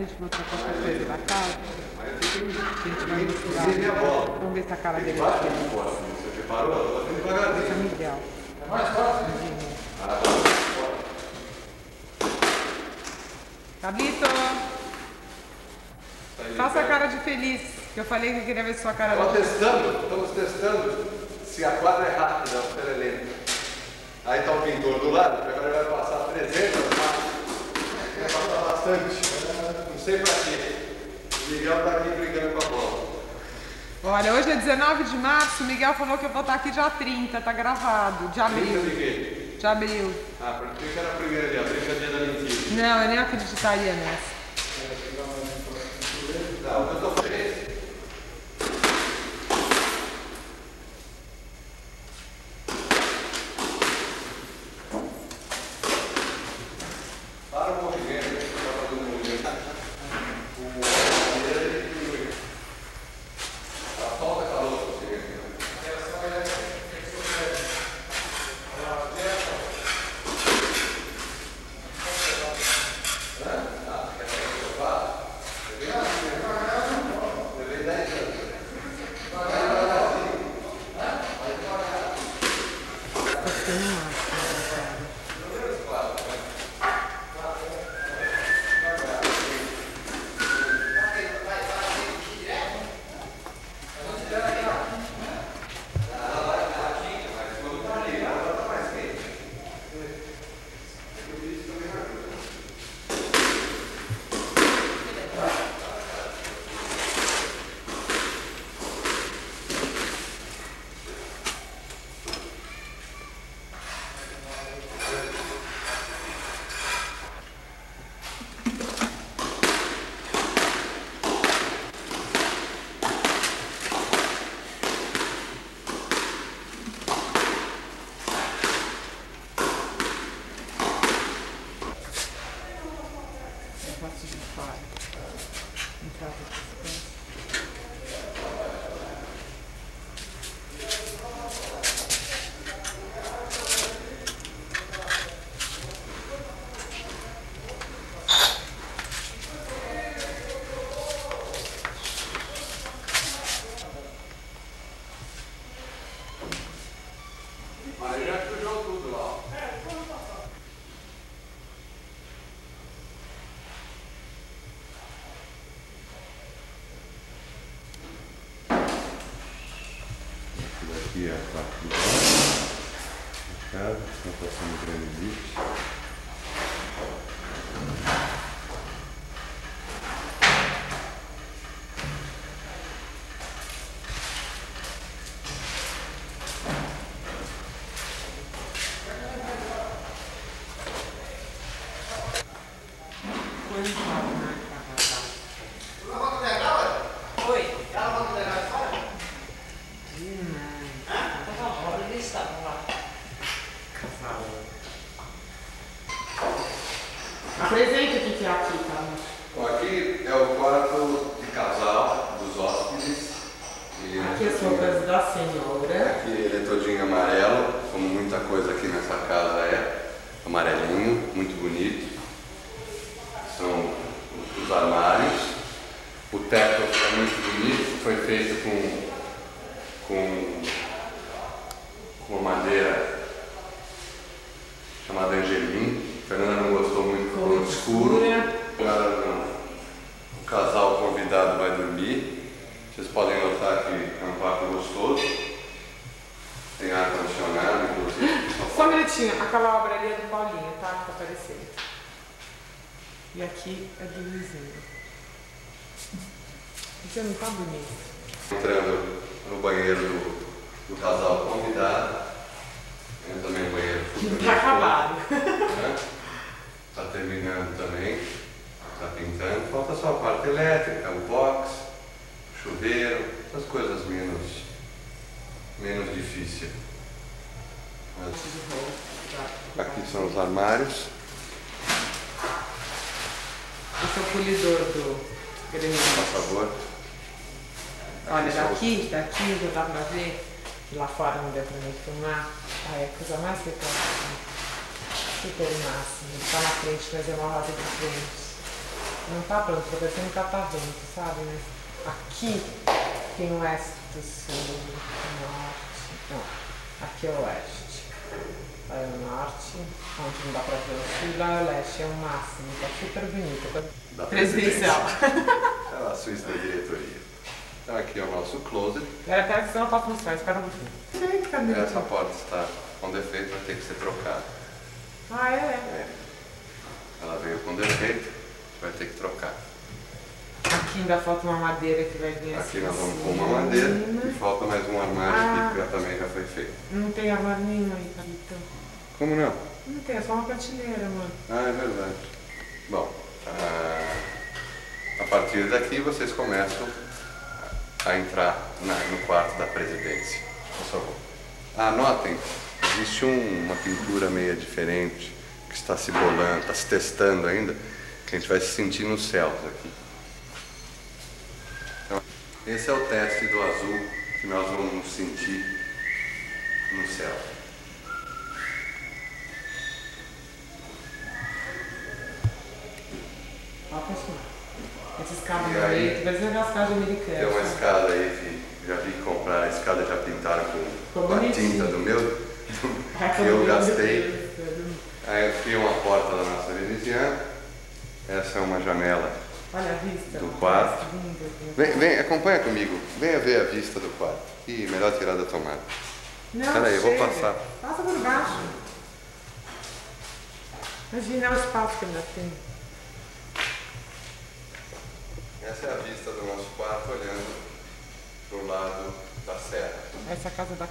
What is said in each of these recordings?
A gente mostrar qualquer coisa da casa. A gente vai mostrar. Vamos ver se a cara dele é diferente. Você reparou? Esse é Miguel. É mais fácil? Cabrito! Faça a cara de feliz, que eu falei que eu queria ver sua cara de feliz. Estamos testando se a quadra é rápida ou se ela é lenta. Aí está o pintor do lado, agora ele vai passar 300, vai passar bastante. Não sei pra quê. O Miguel está aqui brigando com a bola. Olha, hoje é 19 de março, o Miguel falou que eu vou estar aqui dia 30, tá gravado. De abril. 30 de quê? De abril. Ah, porque que era a primeira de abril, que é dia da mentira. Não, eu nem acreditaria nessa. Não, o que eu estou fazendo. Para o movimento, está fazendo o movimento. Solta essa louça para você ver. Mas já sujou tudo lá. Aqui é a parte de casa, está passando granilite. Apresenta o que é aqui, tá? Bom, aqui é o quarto de casal dos hóspedes. E Aqui as roupas da senhora. aqui ele é todinho amarelo, como muita coisa aqui nessa casa é. Amarelinho, muito bonito. São os armários. O teto é muito bonito, foi feito com uma madeira chamada Angelim. A Fernanda não gostou muito do tom escuro. Agora o casal convidado vai dormir. Vocês podem notar que é um quarto gostoso. Tem ar-condicionado, inclusive. Só um minutinho, aquela obra ali é do Paulinho, tá? Tá aparecendo. E aqui é do Luizinho. Isso não tá bonito. Entrando no banheiro do casal convidado. Tem também o banheiro Não tá acabado. Está terminando também. Está pintando. Falta só a parte elétrica, o box, o chuveiro, essas coisas menos difíceis. Aqui são os armários. Esse é o polidor do grêmio. Por favor. Olha, daqui já dá pra ver que lá fora não deu pra mim filmar. Ah, é a coisa mais legal. Super máximo. Ele tá na frente, mas é uma roda de frente. Não tá pronto, tá parecendo um catavento, sabe? Mas aqui tem o oeste, sul, norte. Não, aqui é o oeste. Lá é o norte, onde não dá pra ver o sul, e lá é o leste, é o máximo, tá super bonito. Da Presidencial. É a Suíça da diretoria. Então aqui é o nosso closet. Pera que senão eu posso mostrar, espera um pouquinho. Essa porta está com defeito, vai ter que ser trocada. Ah, é? Ela veio com defeito, vai ter que trocar. Aqui ainda falta uma madeira que vai vir Aqui assim. nós vamos pôr uma madeira e falta mais um armário aqui que também já foi feito. Não tem armário nenhum aí, Carlito. Como não? Não tem, é só uma prateleira, mano. Ah, é verdade. Bom, a partir daqui vocês começam a entrar no quarto da presidência. Por favor. Notem, existe uma pintura meio diferente que está se bolando, está se testando ainda, que a gente vai se sentir nos céus aqui. Então, esse é o teste do azul que nós vamos nos sentir no céu. Ó, pessoal. Essas escadas aí, tu vai ver as casas americanas. Tem uma escada aí que já vi comprar, a escada já pintaram com a tinta do meu, que eu gastei. Aí aqui é uma porta da nossa veneziana. Essa é uma janela. Olha a vista do quarto. Vem, acompanha comigo. Venha ver a vista do quarto. Ih, melhor tirar da tomada. Não, peraí, eu vou passar. Passa por baixo. Imagina o espaço que ainda tem. Essa é a vista do nosso quarto olhando para o lado da serra. Essa é a casa da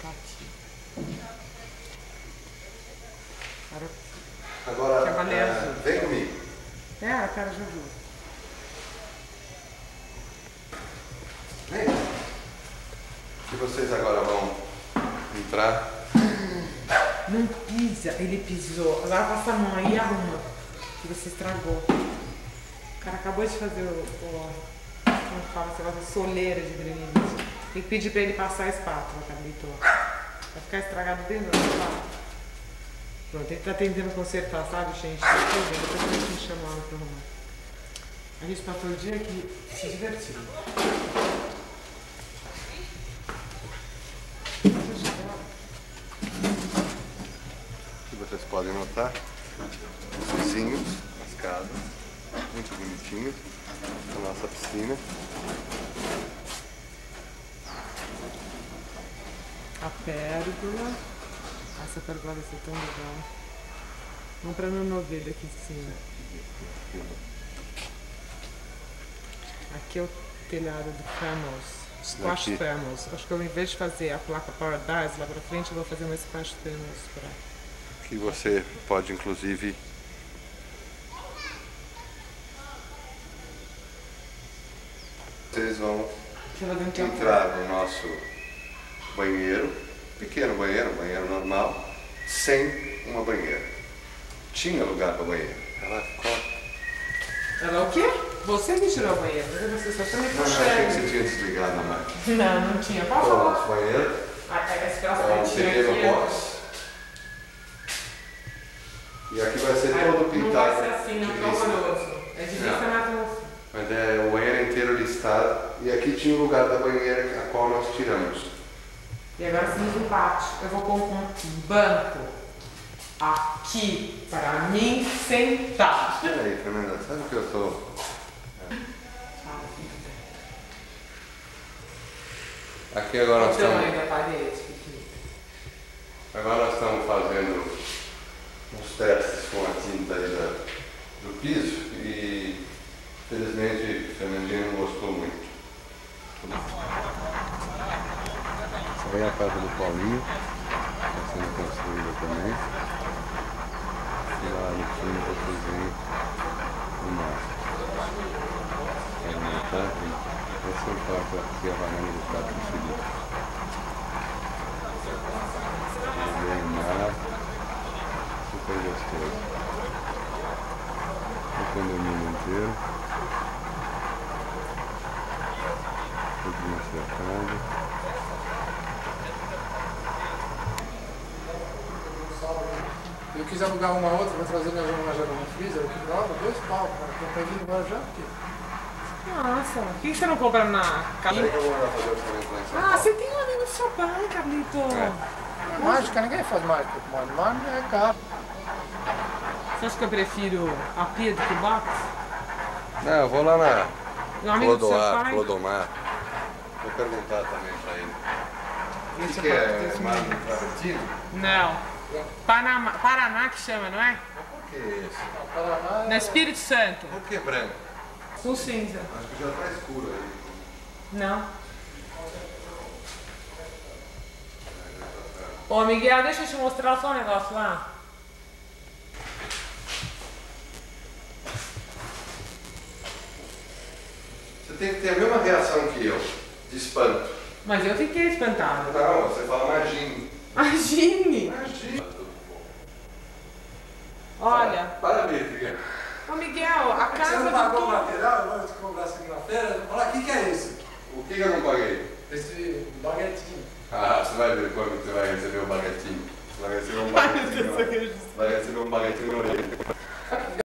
Cati. Agora, vem comigo. A cara já viu. Vem. E vocês agora vão entrar. Não pisa, ele pisou. Agora passa a mão aí e arruma. Que você estragou. O cara acabou de fazer como fala, você faz soleira de granito. Tem que pedir pra ele passar a espátula, Carlito. Vai ficar estragado dentro da espátula. Pronto, ele tá tentando consertar, sabe, gente? Depois a gente chama ela pra arrumar. A gente passou o dia aqui se divertindo. Aqui vocês podem notar os vizinhos, as casas, muito bonitinhos, a nossa piscina. A pérgola. Essa pérgola vai ser tão legal. Vamos pra minha novelha aqui em cima. Aqui é o telhado do Famous. Squash Famous. Acho que eu, em vez de fazer a placa Paradise lá pra frente, eu vou fazer uma Squash Famous pra... Que você pode, inclusive, vocês vão entrar no nosso banheiro, pequeno banheiro, banheiro normal, sem uma banheira. Tinha lugar para banheiro. Ela ficou... Ela o quê? Você que tirou o banheiro, você só também Não, achei que você tinha desligado na máquina. Não tinha. Pode Então, falar. nosso banheiro. Esse É um pequeno box. E aqui vai ser todo pintado. Não vai ser assim, não é horroroso. É de vista natural. Mas é o banheiro inteiro listado. E aqui tinha o lugar da banheira, a qual nós tiramos. E agora temos o pátio. Eu vou colocar um banco aqui para mim sentar. Peraí, Fernanda, sabe o que eu tô... Aqui agora nós estamos... Agora nós estamos fazendo uns testes com a tinta aí do piso e felizmente a Fernandinha não gostou muito. Essa aí é a casa do Paulinho, está sendo construída também. E lá no fundo vocês veem o mar. Esse é o quarto aqui, a varanda do quarto do Felipe. Vem o mar, super gostoso. O condomínio inteiro. Tudo bem cercado. quis alugar uma outra pra trazer minha zona já no freezer aqui nova, 2 pau, cara. Comprei vindo embora já, porque... Nossa, por que você não compra na Peraí casa? que eu vou mandar fazer o orçamento lá em São Ah, Paulo. você tem um amigo do seu pai, Carlito. Mágica, ninguém faz mágica com Mario. Mario é caro. Você acha que eu prefiro a pia do que o box? Não, eu vou lá na Um amigo do seu pai? Clodomar. Vou perguntar também pra ele. O Esse que é é esse Mário menino. Travertino? Não. Paraná que chama, não é? Por que esse? Paraná No Espírito Santo. Por que branco? Com cinza. Acho que já tá escuro aí. Não. Ô Miguel, deixa eu te mostrar só um negócio lá. Você tem que ter a mesma reação que eu, de espanto. Mas eu fiquei espantada. Não, você fala imagine. Imagine! Imagine. Olha. Parabéns, Miguel. Ô Miguel, a Você casa não do pagou o Tom. material? Eu vou te comprar segunda-feira. Olha, o que é isso? O que eu não paguei? Esse baguetinho. Ah, você vai ver quando você vai receber o baguetinho. Você vai receber um baguetinho. Vai receber um baguetinho na orelha.